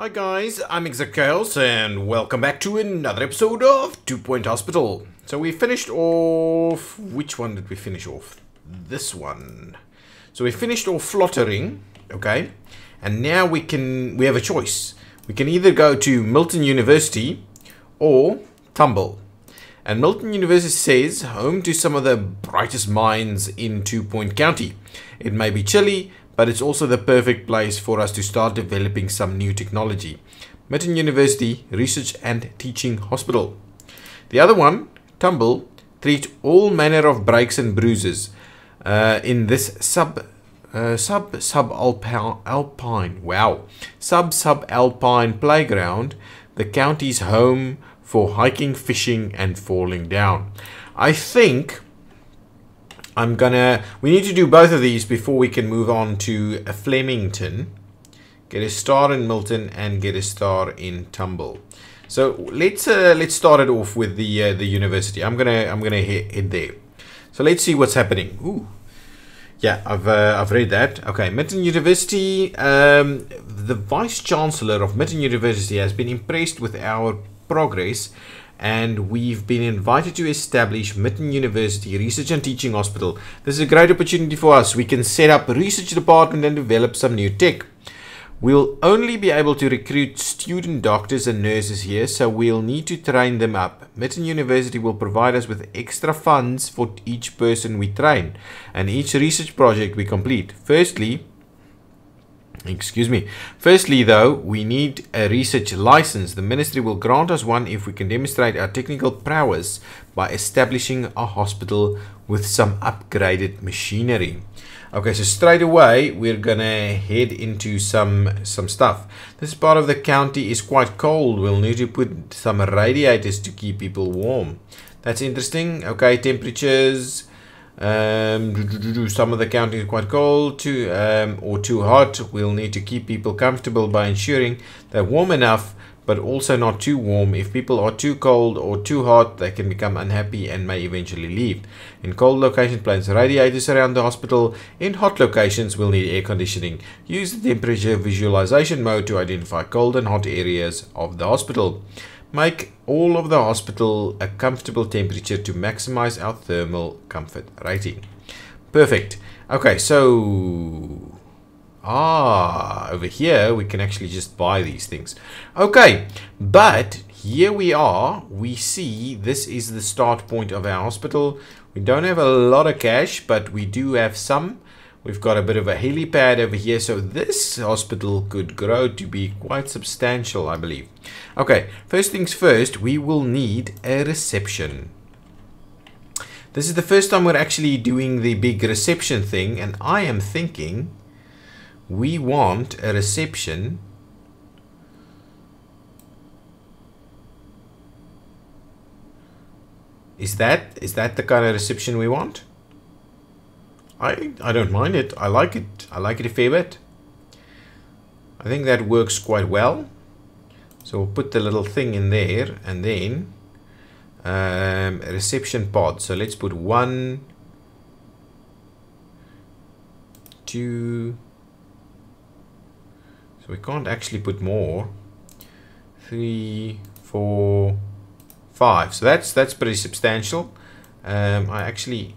Hi guys, I'm ExactChaos and welcome back to another episode of 2 Point Hospital. So we finished off... which one did we finish off? This one. So we finished off fluttering, okay? And now we have a choice. We can either go to Mitton University or Tumble. And Mitton University says, home to some of the brightest minds in 2 Point County. It may be chilly, but it's also the perfect place for us to start developing some new technology. Mitton University Research and Teaching Hospital. The other one, Tumble, treats all manner of breaks and bruises in this sub-alpine playground, the county's home for hiking, fishing, and falling down. I think we need to do both of these before we can move on to Flemington. Get a star in Mitton and get a star in Tumble. So let's start it off with the university. I'm gonna head there. So let's see what's happening. Ooh, yeah, I've read that. Okay, Mitton University. The Vice Chancellor of Mitton University has been impressed with our progress, and we've been invited to establish Mitton University Research and Teaching Hospital. This is a great opportunity for us. We can set up a research department and develop some new tech. We'll only be able to recruit student doctors and nurses here, so we'll need to train them up. Mitton University will provide us with extra funds for each person we train and each research project we complete. Firstly, though, we need a research license. The ministry will grant us one if we can demonstrate our technical prowess by establishing a hospital with some upgraded machinery. Okay, so straight away we're gonna head into some stuff. This part of the county is quite cold. We'll need to put some radiators to keep people warm. That's interesting. Okay, temperatures. Some of the county is quite cold or too hot. We'll need to keep people comfortable by ensuring they're warm enough but also not too warm. If people are too cold or too hot, they can become unhappy and may eventually leave. In cold locations, place radiators around the hospital. In hot locations, we'll need air conditioning. Use the temperature visualization mode to identify cold and hot areas of the hospital. Make all of the hospital a comfortable temperature to maximize our thermal comfort rating. Perfect. Okay, so over here we can actually just buy these things. Okay, but here we are. We see this is the start point of our hospital. We don't have a lot of cash, but we do have some. We've got a bit of a helipad over here, so this hospital could grow to be quite substantial, I believe. Okay, first things first, we will need a reception. This is the first time we're actually doing the big reception thing, and I am thinking we want a reception. Is that the kind of reception we want? I don't mind it. I like it. I like it a fair bit. I think that works quite well. So we'll put the little thing in there, and then a reception pod. So let's put 1, 2. So we can't actually put more. 3, 4, 5. So that's pretty substantial. I actually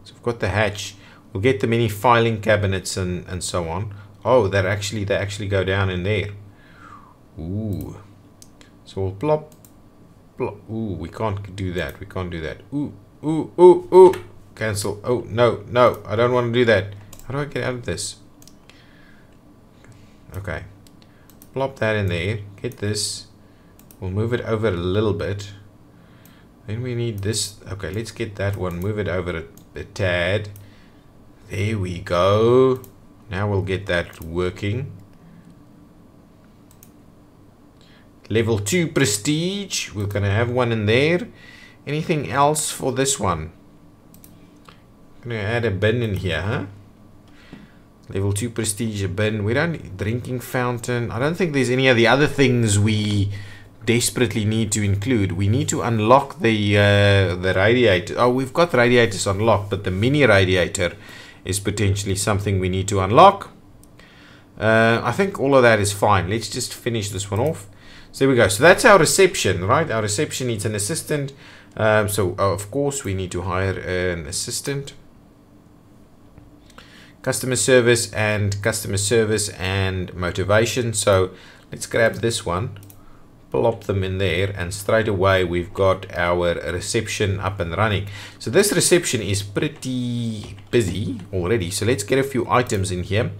so we've got the hatch. We'll get the many filing cabinets and so on. Oh, they actually go down in there. Ooh. So we'll plop. Ooh, we can't do that. We can't do that. Ooh. Cancel. Oh, no. I don't want to do that. How do I get out of this? Okay. Plop that in there. Get this. We'll move it over a little bit. Then we need this. Okay, let's get that one. Move it over a tad. There we go. Now we'll get that working. Level 2 prestige. We're going to have one in there. Anything else for this one? I'm going to add a bin in here, huh? Level 2 prestige, a bin. We don't need drinking fountain. I don't think there's any of the other things we desperately need to include. We need to unlock the radiator. Oh, we've got radiators unlocked, but the mini radiator is potentially something we need to unlock. I think all of that is fine. Let's just finish this one off. So there we go. So that's our reception, right? Our reception needs an assistant. So of course we need to hire an assistant. Customer service and motivation. So let's grab this one, plop them in there, and straight away we've got our reception up and running. So this reception is pretty busy already. So let's get a few items in here.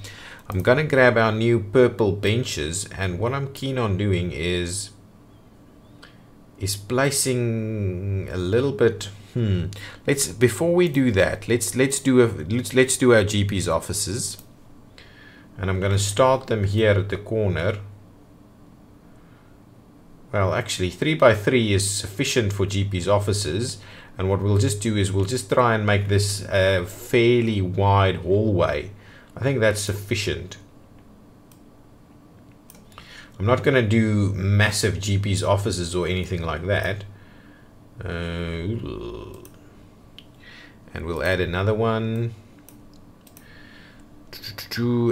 I'm gonna grab our new purple benches, and what I'm keen on doing is placing a little bit. Before we do that, let's do our GP's offices, and I'm going to start them here at the corner. Well, actually 3 by 3 is sufficient for GP's offices, and what we'll just do is we'll just try and make this a fairly wide hallway. I think that's sufficient. I'm not going to do massive GP's offices or anything like that. And we'll add another one,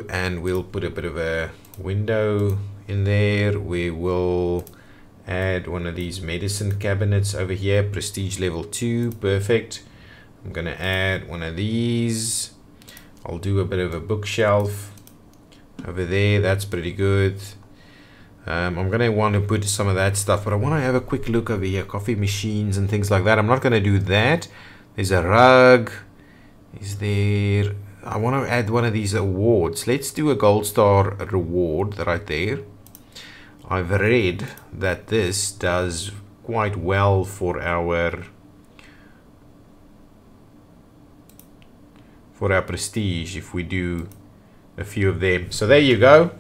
and we'll put a bit of a window in there. We will add one of these medicine cabinets over here, prestige level 2, perfect. I'm gonna add one of these. I'll do a bit of a bookshelf over there, that's pretty good. I'm going to want to put some of that stuff, but I want to have a quick look over here. Coffee machines and things like that. I'm not going to do that. There's a rug. Is there... I want to add one of these awards. Let's do a gold star reward right there. I've read that this does quite well for our prestige if we do a few of them. So there you go.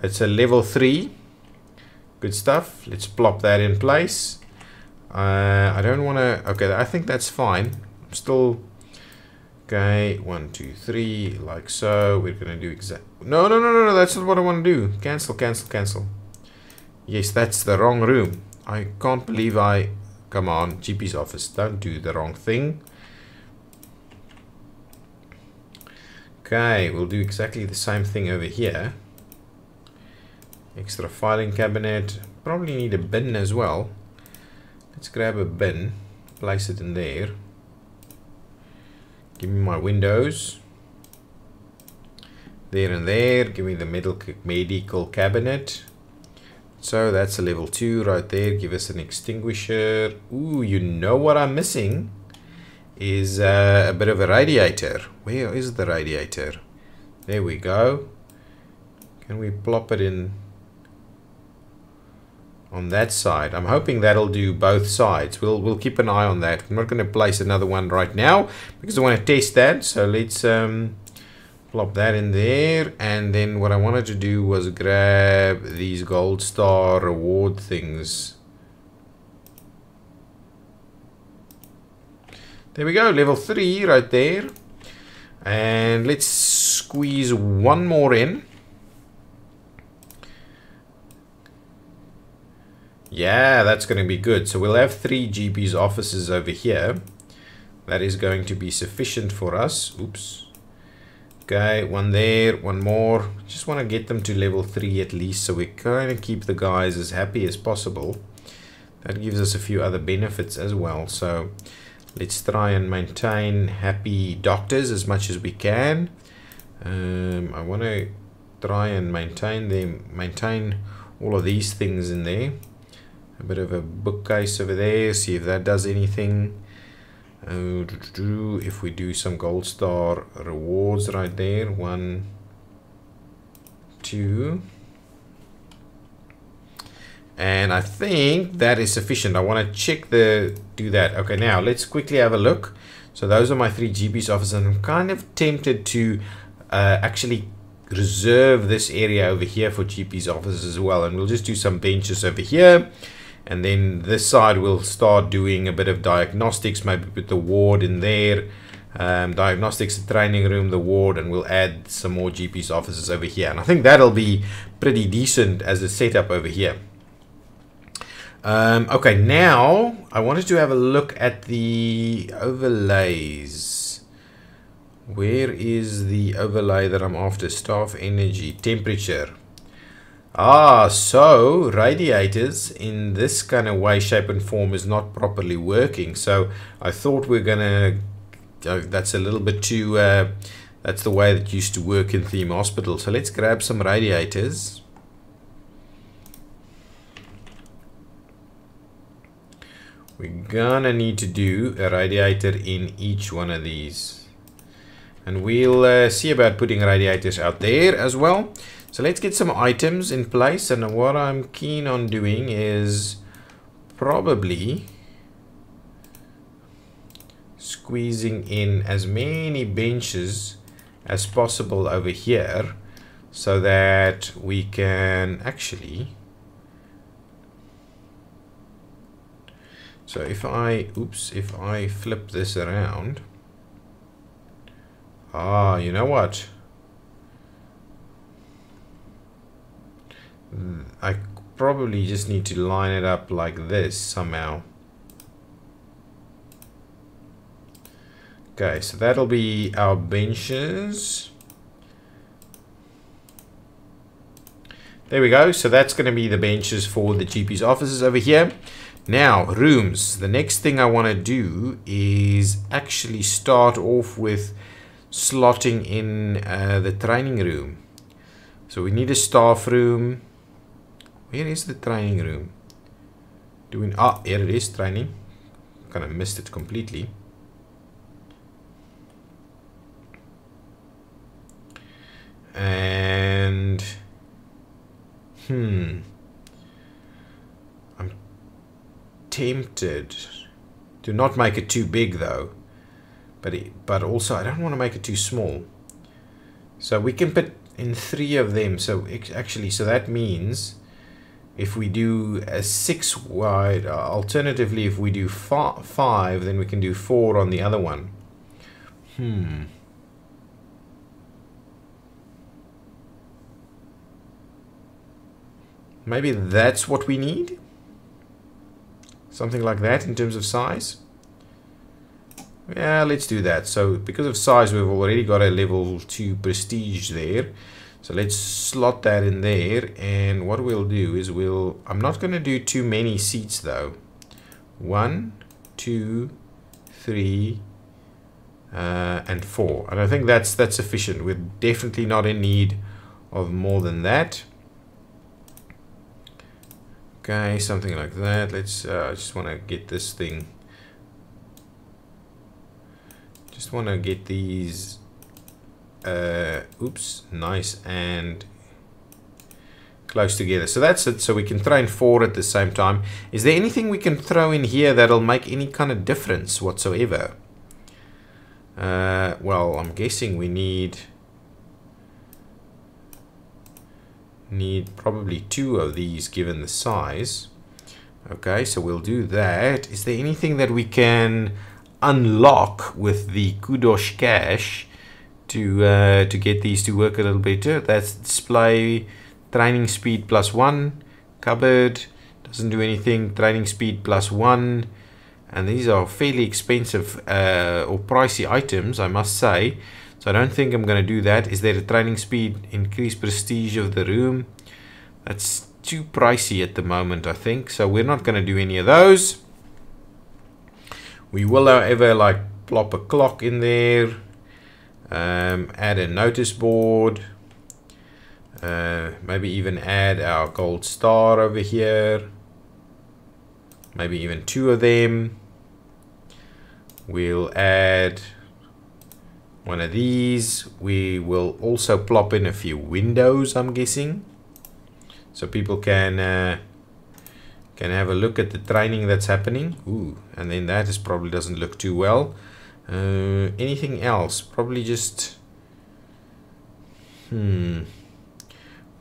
It's a level 3. Good stuff. Let's plop that in place. I don't want to... Okay, I think that's fine. I'm still... Okay, 1, 2, 3, like so. We're going to do exact... No, that's not what I want to do. Cancel. Yes, that's the wrong room. I can't believe I... Come on, GP's office. Don't do the wrong thing. Okay, we'll do exactly the same thing over here. Extra filing cabinet. Probably need a bin as well. Let's grab a bin, place it in there. Give me my windows. There and there. Give me the medical cabinet. So that's a level 2 right there. Give us an extinguisher. Ooh, you know what I'm missing is a bit of a radiator. Where is the radiator? There we go. Can we plop it in on that side? I'm hoping that'll do both sides. We'll keep an eye on that. I'm not going to place another one right now because I want to test that. So let's plop that in there, and then what I wanted to do was grab these gold star reward things. There we go, level 3 right there. And let's squeeze one more in. Yeah, that's going to be good. So we'll have 3 GP's offices over here. That is going to be sufficient for us. Oops. Okay, one there, one more. Just want to get them to level 3 at least, so we kind of keep the guys as happy as possible. That gives us a few other benefits as well. So let's try and maintain happy doctors as much as we can. I want to try and maintain all of these things in there. A bit of a bookcase over there, see if that does anything. If we do some gold star rewards right there, 1, 2, and I think that is sufficient. I want to check do that. Okay, now let's quickly have a look. So those are my 3 GP's offices, and I'm kind of tempted to actually reserve this area over here for GP's offices as well, and we'll just do some benches over here. And then this side we'll start doing a bit of diagnostics, maybe put the ward in there. Diagnostics, the training room, the ward, and we'll add some more GP's offices over here. And I think that'll be pretty decent as a setup over here. Okay, now I wanted to have a look at the overlays. Where is the overlay that I'm after? Staff energy, temperature. Ah, so radiators in this kind of way, shape and form is not properly working. So I thought we're gonna, that's a little bit too, that's the way that used to work in theme hospital. So let's grab some radiators. We're gonna need to do a radiator in each one of these. And we'll see about putting radiators out there as well. So let's get some items in place. And what I'm keen on doing is probably squeezing in as many benches as possible over here so that we can actually... So if I flip this around, you know what? I probably just need to line it up like this somehow. Okay, so that'll be our benches. There we go. So that's going to be the benches for the GP's offices over here. Now, rooms. The next thing I want to do is actually start off with slotting in the training room. So we need a staff room. Where is the training room? Here it is, training. Kind of missed it completely. And I'm tempted to not make it too big though, but also I don't want to make it too small. So we can put in 3 of them. So actually, so that means if we do a 6 wide, alternatively if we do 5, then we can do 4 on the other one. Maybe that's what we need. Something like that in terms of size. Yeah, let's do that. So because of size, we've already got a level 2 prestige there. So let's slot that in there. And what we'll do is I'm not going to do too many seats though. 1, 2, 3, and 4. And I think that's sufficient. We're definitely not in need of more than that. Okay, something like that. Let's I just want to get this thing. Just want to get these nice and close together. So that's it. So we can throw in 4 at the same time. Is there anything we can throw in here that'll make any kind of difference whatsoever? Well, I'm guessing we need probably 2 of these given the size. Okay, so we'll do that. Is there anything that we can unlock with the kudos cache to get these to work a little better? That's display, training speed +1, cupboard doesn't do anything, training speed +1, and these are fairly expensive or pricey items, I must say. So I don't think I'm going to do that. Is there a training speed, increase prestige of the room? That's too pricey at the moment, I think. So we're not going to do any of those. We will, however, like plop a clock in there. Add a notice board. Maybe even add our gold star over here. Maybe even 2 of them. We'll add one of these. We will also plop in a few windows, I'm guessing, so people can have a look at the training that's happening. Ooh, and then that probably doesn't look too well. Anything else? Probably just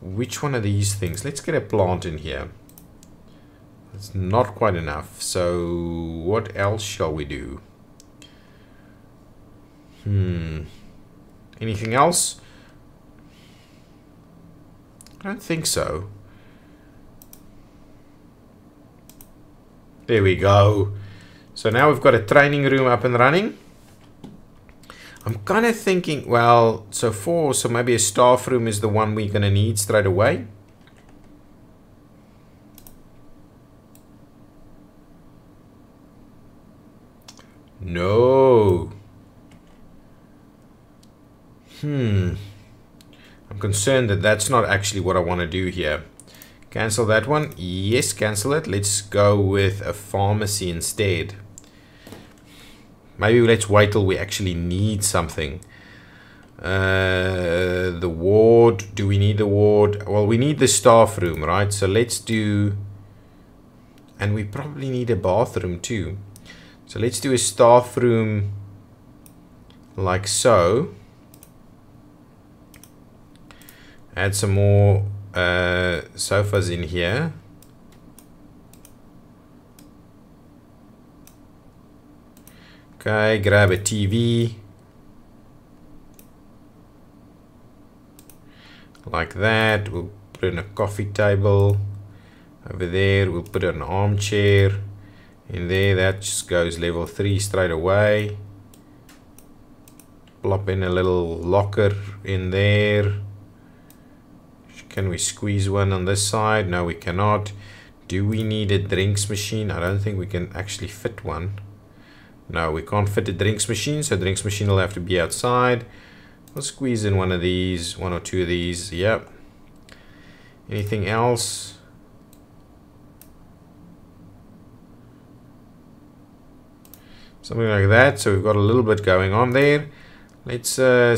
which one of these things? Let's get a plant in here. It's not quite enough. So what else shall we do? Anything else? I don't think so. There we go. So now we've got a training room up and running. I'm kind of thinking, well, so 4, so maybe a staff room is the one we're going to need straight away. No. I'm concerned that that's not actually what I want to do here. Cancel that one. Yes, cancel it. Let's go with a pharmacy instead. Maybe let's wait till we actually need something. The ward. Do we need the ward? Well, we need the staff room, right? So let's do... And we probably need a bathroom too. So let's do a staff room like so. Add some more sofas in here. Okay, grab a TV. Like that. We'll put in a coffee table. Over there, we'll put an armchair. In there, that just goes level 3 straight away. Plop in a little locker in there. Can we squeeze one on this side? No, we cannot. Do we need a drinks machine? I don't think we can actually fit one. No, we can't fit a drinks machine, so drinks machine will have to be outside. We'll squeeze in one of these, 1 or 2 of these. Yep. Anything else? Something like that. So we've got a little bit going on there. Let's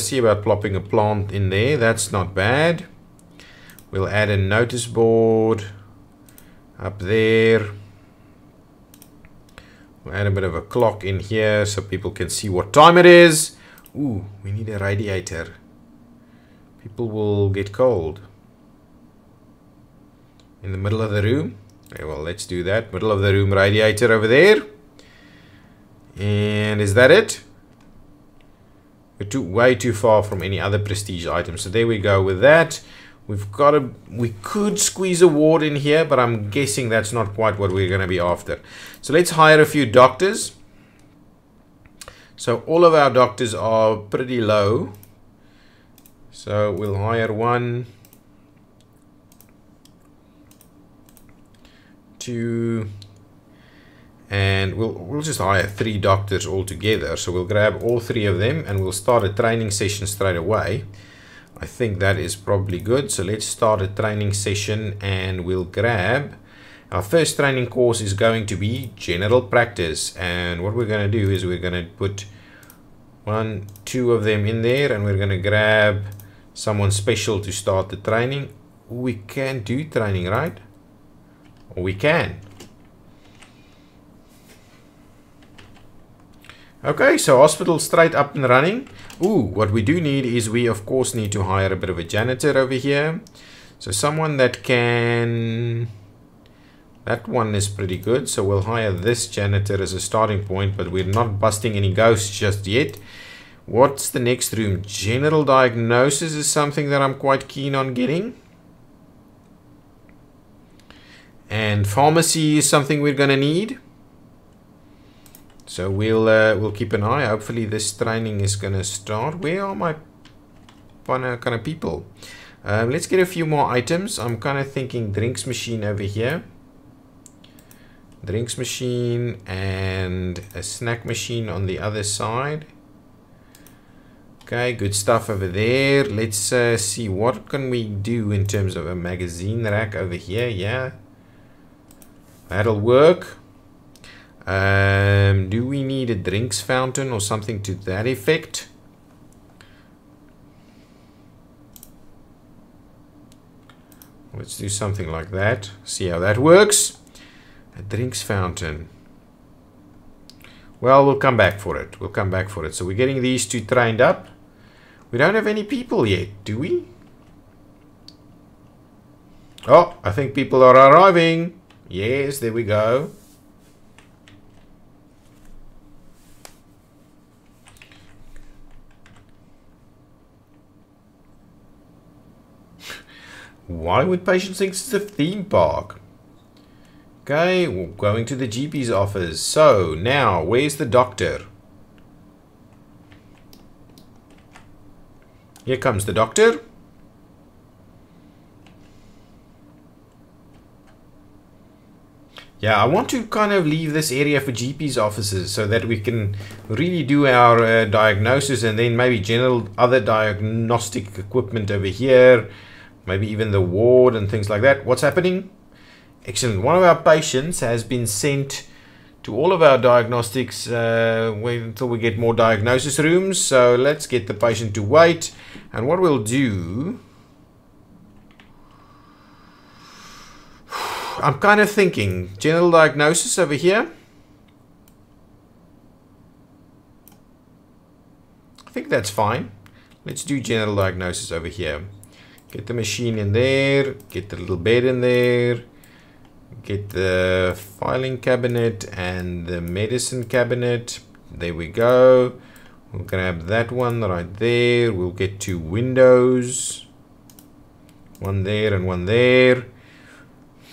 see about plopping a plant in there. That's not bad. We'll add a notice board up there. We'll add a bit of a clock in here so people can see what time it is. Ooh, we need a radiator. People will get cold. In the middle of the room. Okay, well, let's do that. Middle of the room radiator over there. And is that it? We're way too far from any other prestige items. So there we go with that. We could squeeze a ward in here, but I'm guessing that's not quite what we're going to be after. So let's hire a few doctors. So all of our doctors are pretty low. So we'll hire 1, 2, and we'll just hire 3 doctors altogether. So we'll grab all 3 of them and we'll start a training session straight away. I think that is probably good. So let's start a training session and we'll grab... Our first training course is going to be general practice. And what we're going to do is we're going to put 1, 2 of them in there. And we're going to grab someone special to start the training. We can do training, right? Or we can. Okay, so hospital straight up and running. Ooh, what we do need is we of course need to hire a bit of a janitor over here. So someone that can... That one is pretty good. So we'll hire this janitor as a starting point, but we're not busting any ghosts just yet. What's the next room? General diagnosis is something that I'm quite keen on getting. And pharmacy is something we're going to need. So we'll keep an eye. Hopefully this training is going to start. Where are my kind of people? Let's get a few more items. I'm kind of thinking drinks machine over here. Drinks machine and a snack machine on the other side. Okay, good stuff over there. Let's see what can we do in terms of a magazine rack over here. Yeah, that'll work. Do we need a drinks fountain or something to that effect? Let's do something like that. See how that works. A drinks fountain. Well, we'll come back for it. We'll come back for it. So we're getting these 2 trained up. We don't have any people yet, do we? Oh, I think people are arriving. Yes, there we go. Why would patients think it's a theme park? Okay, we're going to the GP's office. So, now, where's the doctor? Here comes the doctor. Yeah, I want to kind of leave this area for GP's offices so that we can really do our diagnosis, and then maybe general other diagnostic equipment over here, maybe even the ward and things like that. What's happening? Excellent. One of our patients has been sent to all of our diagnostics until we get more diagnosis rooms. So let's get the patient to wait. And what we'll do, I'm kind of thinking general diagnosis over here. I think that's fine. Let's do general diagnosis over here. Get the machine in there, get the little bed in there, get the filing cabinet and the medicine cabinet. There we go. We'll grab that one right there. We'll get 2 windows, one there and one there.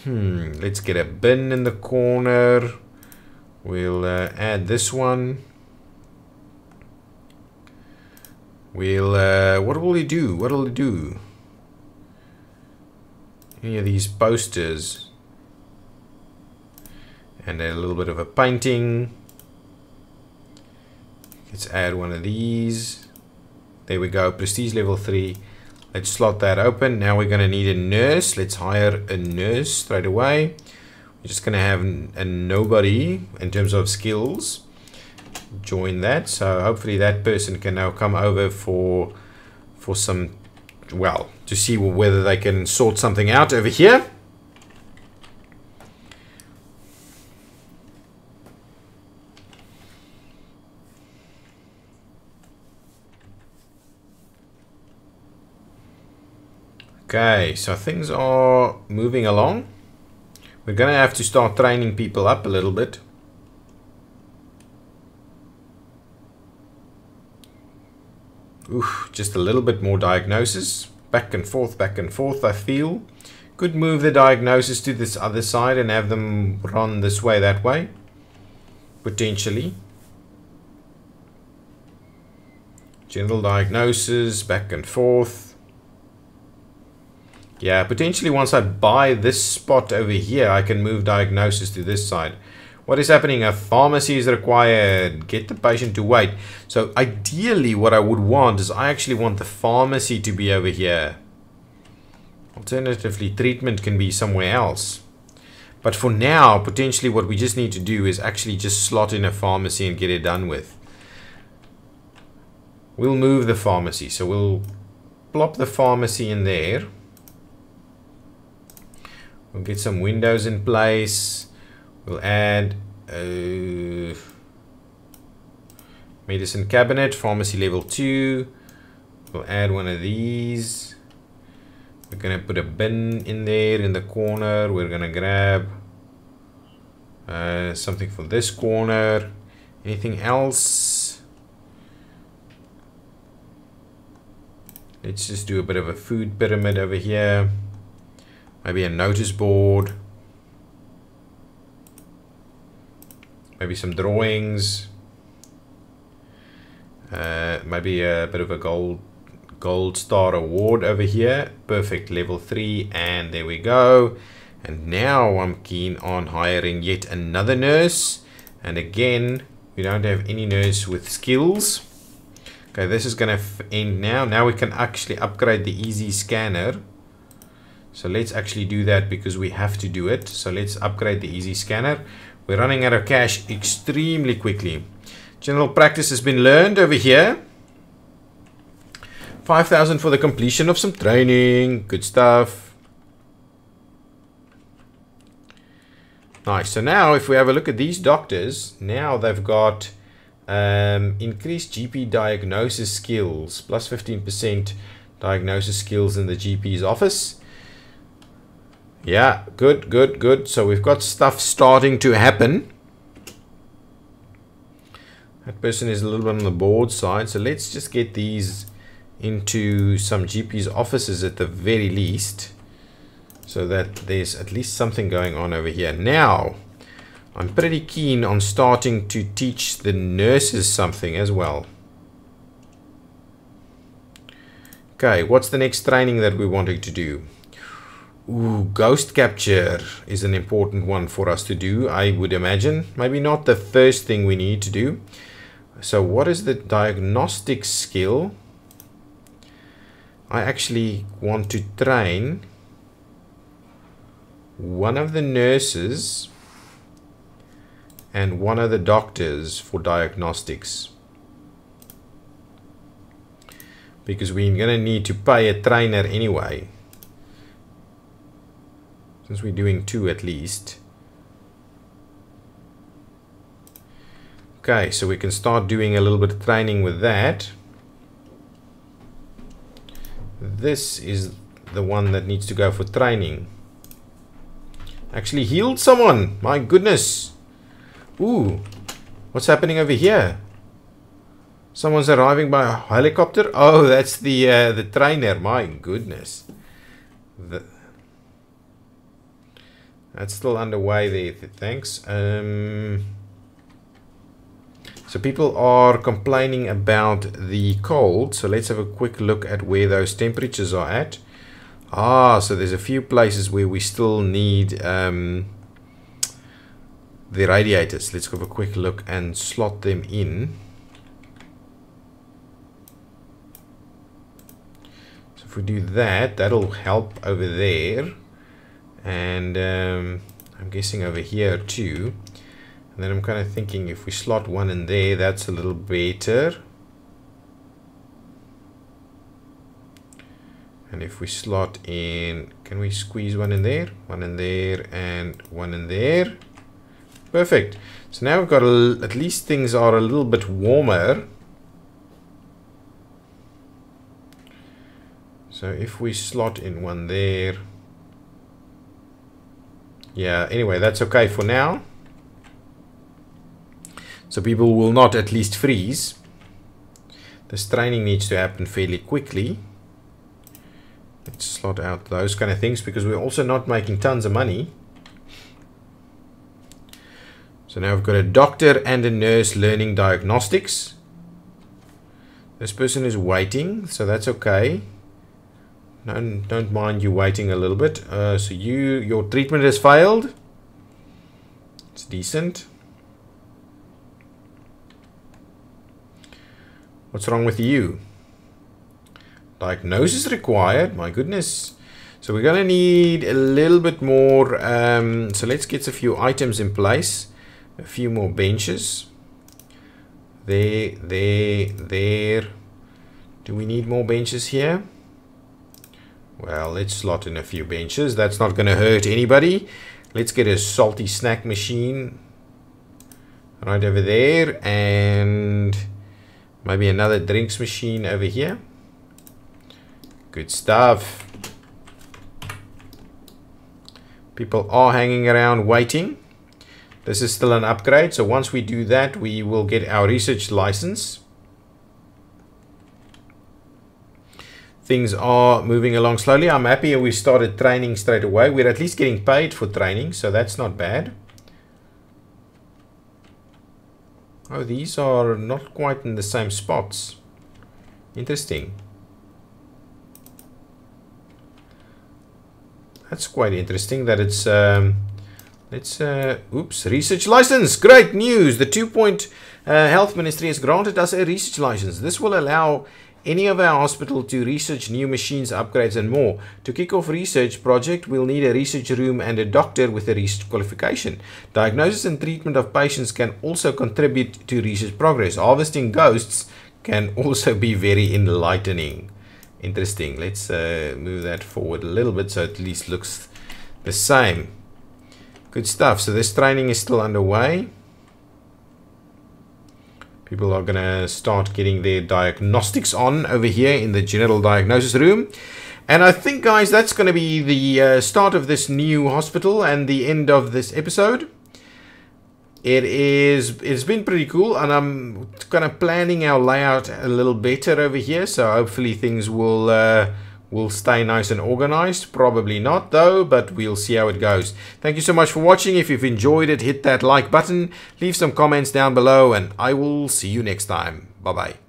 Let's get a bin in the corner. We'll add this one. We'll what will we do? What will we do? Any of these posters and a little bit of a painting. Let's add one of these. There we go. Prestige level 3. Let's slot that open. Now we're going to need a nurse. Let's hire a nurse straight away. We're just going to have a nobody in terms of skills. Join that. So hopefully that person can now come over for some, well, to see whether they can sort something out over here. Okay, so things are moving along. We're going to have to start training people up a little bit. Oof, just a little bit more diagnosis. Back and forth, I feel. Could move the diagnosis to this other side and have them run this way, that way. Potentially. General diagnosis, back and forth. Yeah, potentially once I buy this spot over here, I can move diagnosis to this side. What is happening? A pharmacy is required. Get the patient to wait. So ideally what I would want is I actually want the pharmacy to be over here. Alternatively, treatment can be somewhere else. But for now, potentially what we just need to do is actually just slot in a pharmacy and get it done with. We'll move the pharmacy. So we'll plop the pharmacy in there. We'll get some windows in place. We'll add a medicine cabinet, pharmacy level 2. We'll add one of these. We're going to put a bin in there in the corner. We're going to grab something for this corner. Anything else? Let's just do a bit of a food pyramid over here. Maybe a notice board. Maybe some drawings. Maybe a bit of a gold star award over here. Perfect, level 3, and there we go. And now I'm keen on hiring yet another nurse. And again, we don't have any nurse with skills. Okay, this is going to end now. Now we can actually upgrade the easy scanner. So let's actually do that because we have to do it. So let's upgrade the easy scanner. We're running out of cash extremely quickly. General practice has been learned over here. 5,000 for the completion of some training. Good stuff. Nice. So now if we have a look at these doctors, now they've got increased GP diagnosis skills. Plus 15% diagnosis skills in the GP's office. Yeah, good, good, good. So we've got stuff starting to happen. That person is a little bit on the board side. So let's just get these into some GP's offices at the very least. So that there's at least something going on over here. Now, I'm pretty keen on starting to teach the nurses something as well. Okay, what's the next training that we're wanting to do? Ooh, ghost capture is an important one for us to do, I would imagine. Maybe not the first thing we need to do. So what is the diagnostics skill? I actually want to train one of the nurses and one of the doctors for diagnostics. Because we're going to need to pay a trainer anyway. Since we're doing 2 at least. Okay, so we can start doing a little bit of training with that. This is the one that needs to go for training. Actually healed someone. My goodness. Ooh, what's happening over here? Someone's arriving by helicopter. Oh, that's the trainer. My goodness. That's still underway there. Thanks. So people are complaining about the cold. So let's have a quick look at where those temperatures are at. Ah, so there's a few places where we still need the radiators. Let's have a quick look and slot them in. So if we do that, that'll help over there. And I'm guessing over here too. And then I'm kind of thinking if we slot one in there, that's a little better. And if we slot in, can we squeeze one in there? One in there and one in there. Perfect. So now we've got at least things are a little bit warmer. So if we slot in one there. Yeah, anyway, that's okay for now. So people will not at least freeze. This training needs to happen fairly quickly. Let's slot out those kind of things because we're also not making tons of money. So now we've got a doctor and a nurse learning diagnostics. This person is waiting, so that's okay. Don't mind you waiting a little bit. So your treatment has failed. It's decent. What's wrong with you? Diagnosis required. My goodness. So we're going to need a little bit more. So let's get a few items in place. A few more benches. There. Do we need more benches here? Well, let's slot in a few benches. That's not going to hurt anybody. Let's get a salty snack machine right over there. And maybe another drinks machine over here. Good stuff. People are hanging around waiting. This is still an upgrade. So once we do that, we will get our research license. Things are moving along slowly. I'm happy we started training straight away. We're at least getting paid for training, so that's not bad. Oh, these are not quite in the same spots. Interesting. That's quite interesting that it's oops, research license. Great news. The 2-point Health Ministry has granted us a research license. This will allow any of our hospital to research new machines, upgrades and more. To kick off research project, we'll need a research room and a doctor with a research qualification. Diagnosis and treatment of patients can also contribute to research progress. Harvesting ghosts can also be very enlightening. Interesting. Let's move that forward a little bit so it at least looks the same. Good stuff. So this training is still underway. People are going to start getting their diagnostics on over here in the general diagnosis room. And I think, guys, that's going to be the start of this new hospital and the end of this episode. It's been pretty cool, and I'm kind of planning our layout a little better over here. So hopefully things will stay nice and organized. Probably not though, but we'll see how it goes. Thank you so much for watching. If you've enjoyed it, hit that like button, leave some comments down below, and I will see you next time. Bye bye.